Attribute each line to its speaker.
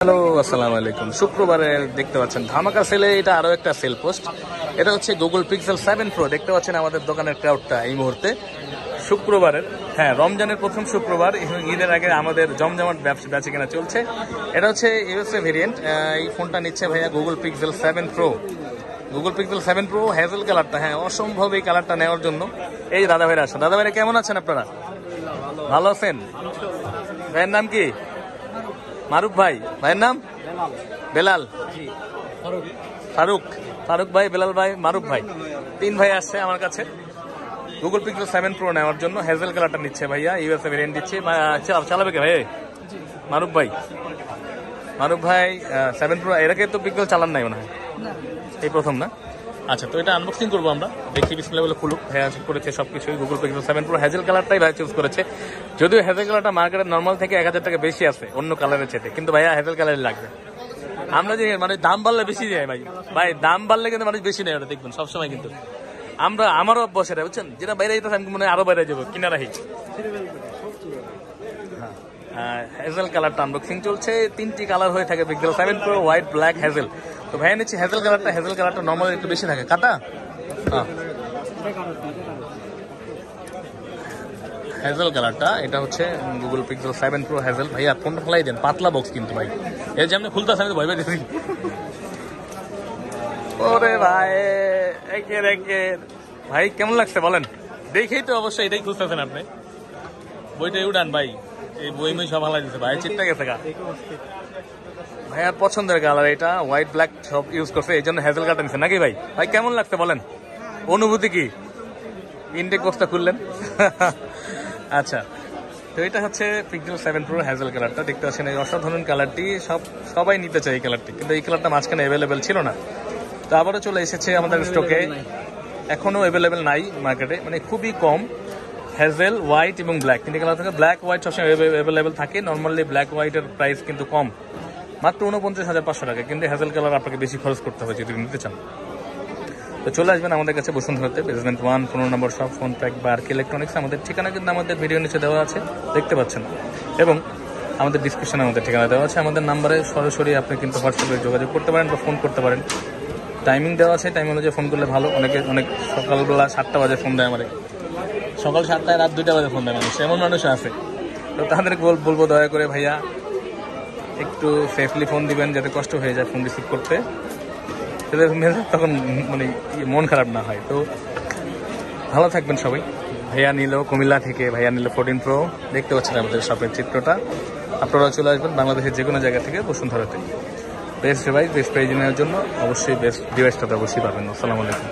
Speaker 1: Hello, আসসালামু আলাইকুম। শুক্রবারে দেখতে পাচ্ছেন ধামাকা সেলে, এটা আরো একটা সেল পোস্ট। এটা হচ্ছে গুগল পিক্সেল 7 প্রো। দেখতে পাচ্ছেন আমাদের দোকানের ক্রাউডটা এই মুহূর্তে শুক্রবারের, হ্যাঁ রমজানের প্রথম শুক্রবার, ঈদের আগে আমাদের জমজমাট বেচা কেনা চলছে। এটা হচ্ছে ইউএসএ ভেরিয়েন্ট। এই ফোনটা নিচ্ছে ভাইয়া Google pixel 7 pro. Google pixel 7 pro hazel কালারটা, হ্যাঁ অসম্ভব এই কালারটা নেওয়ার জন্য। এই দাদা ভাইরা আসেন। দাদা ভাইরা কেমন আছেন আপনারা? ভালো আছেন? ভাইয়ের নাম কি? মারুফ ভাই। ভাইয়ের নাম বেলাল। ফারুক। ফারুক ভাই, বেলাল ভাই, মারুফ ভাই, তিন ভাই আসছে আমার কাছে গুগল পিক্সেল 7 প্রো নেওয়ার জন্য। হ্যাজেল কালারটা নিচ্ছে ভাইয়া, ইউএসএ ভেরিয়েন্ট দিচ্ছে। চালাবে কে ভাই? মারুফ ভাই। মারুফ ভাই 7 প্রো এর আগে তো পিক্সেল চালান নাই মনে হয়, এই প্রথম না? আচ্ছা, তো এটা আনবক্সিং করবো আমরা, দেখি বিসমিল্লাহ বলে খুলুক। ভাইয়া করেছে সবকিছু। গুগল পিক্সেল 7 প্রো হ্যাজেল কালারটাই ভাই চুজ করেছে, যদিও হ্যাজেল কালারটা মার্কেটের নর্মাল থেকে 1000 টাকা বেশি আছে অন্য কালারের চেয়ে, কিন্তু ভাইয়া হ্যাজেল কালারই লাগবে। আমরা যে মানে দাম বাড়লে বেশি যায় ভাই, ভাই দাম বাড়লে কিন্তু মানুষ বেশি নেয়, ওটা দেখবেন সবসময়। কিন্তু আমারও অভ্যাস এটা, বুঝছেন, যেটা বাইরে যেতেছে আমি মনে হয় আরো বাইরে যাবো কিনা রাখি। হ্যাজেল কালারটা আনবক্সিং চলছে। 3টি কালার হয়ে থাকে pixel 7 pro, white, black, hazel. তো ভাইয়া নিচ্ছে হ্যাজেল কালারটা। হ্যাজেল কালারটা নর্মালি একটু বেশি থাকে কাটা। হ্যাজেল কালারটা, এটা হচ্ছে গুগল পিক্সেল 7 প্রো হ্যাজেল। ভাইয়া ফোন খোলাই দেন, পাতলা বক্স কিন্তু ভাই, এর যেমন খুলতেছে আমি তো ভয় পেয়েছি। ওরে ভাই, একের ভাই কেমন লাগছে বলেন? দেখেই তো অবশ্যই এটাই খুঁজতেছেন আপনি। বইটা উড়ান ভাই, এই বই সব ভালো দিচ্ছে ভাই, চিটটা গেছে গা। ভাইয়ার পছন্দের কালার এটা, হোয়াইট ব্ল্যাক সব ইউজ করছে, এই জন্য হ্যাজেল কালার নিচ্ছে নাকি ভাই? ভাই কেমন লাগছে বলেন, অনুভূতি কি? ইনটেক বক্সটা খুললেন। আচ্ছা, তো এটা হচ্ছে পিক্সেল 7 প্রো হ্যাজেল কালারটা। দেখতে পাচ্ছেন এই অসাধারণ কালারটি, সবাই নিতে চায় এই কালারটি, কিন্তু এই কালারটা মাঝখানে অ্যাভেলেবেল ছিল না, তো আবারও চলে এসেছে আমাদের স্টকে। এখনো অ্যাভেলেবেল নাই মার্কেটে, মানে খুবই কম। হ্যাজেল, হোয়াইট এবং ব্ল্যাক, তিনটি কালার থাকে। ব্ল্যাক হোয়াইট সবসময় অ্যাভেলেবেল থাকে। নর্মালি ব্ল্যাক হোয়াইটের প্রাইস কিন্তু কম, মাত্র 49,500 টাকা, কিন্তু হ্যাজেল কালার আপনাকে বেশি খরচ করতে হবে যদি নিতে চান। তো চলে আসবেন আমাদের কাছে বসুন্ধরাতে, বেসমেন্ট 1, 15 নম্বর শপ, ফোন প্যাক বা আরকে ইলেকট্রনিক্স। আমাদের ঠিকানা কিন্তু আমাদের ভিডিও নিচে দেওয়া আছে, দেখতে পাচ্ছেন, এবং আমাদের ডিসক্রিপশনে আমাদের ঠিকানা দেওয়া আছে। আমাদের নাম্বারে সরাসরি আপনি কিন্তু হোয়াটসঅ্যাপে যোগাযোগ করতে পারেন বা ফোন করতে পারেন। টাইমিং দেওয়া আছে, টাইম অনুযায়ী ফোন করলে ভালো। অনেক সকালবেলা 7টা বাজে ফোন দেয় আমাদের, সকাল 7টায় রাত 2টা বাজে ফোন দেয় মানুষ, এমন মানুষ আছে। তো তাদেরকে বলবো দয়া করে ভাইয়া একটু সেফলি ফোন দিবেন, যাতে কষ্ট হয়ে যায় ফোন রিসিভ করতে, তখন মানে মন খারাপ না হয়। তো ভালো থাকবেন সবাই। ভাইয়া নিল কুমিল্লা থেকে, ভাইয়া নিল 14 প্রো। দেখতে পাচ্ছেন আমাদের শপের চিত্রটা। আপনারা চলে আসবেন বাংলাদেশের যে কোনো জায়গা থেকে বসুন্ধরাতে। বেস্ট ডিভাইস, বেস্ট প্রাইজ নেওয়ার জন্য অবশ্যই বেস্ট ডিভাইসটা তো অবশ্যই পাবেন। আসসালামু আলাইকুম।